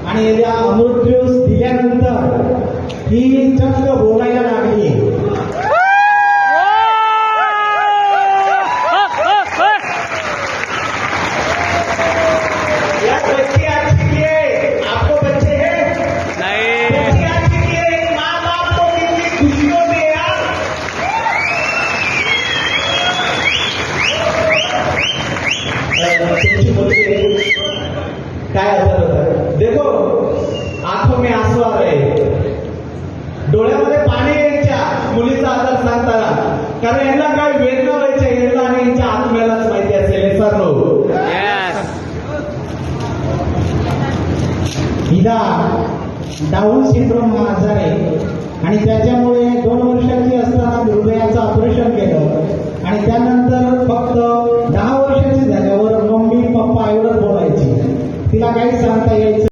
आणि या अमृत ज्यूस दिल्यानंतर ही चक्क बोलायला लागली. या बच्चे आज के लिए आपको बच्चे हैं नहीं बच्चे आज के लिए माँ बाप को कितनी खुशियों में यार. तुमची मुलगी काय असं होतं देखो आंखों में आंसू आ रहे, डोळ्यामध्ये पाणी यायच्या मुलीचा आजार सांगताना, कारण यांना काय वेदना व्हायच्या यांना आणि यांच्या आत्म्यालाच माहिती असेल. हे सर्व यस हिला डाऊन सिंड्रोम हा आजार आहे आणि त्याच्यामुळे 2 वर्षाची असताना हृदयाचं ऑपरेशन केलं आणि त्यानंतर फक्त 10 वर्षाची झाल्यावर मम्मी पप्पा एवढंच बोलायची. तिला काही सांगता यायचं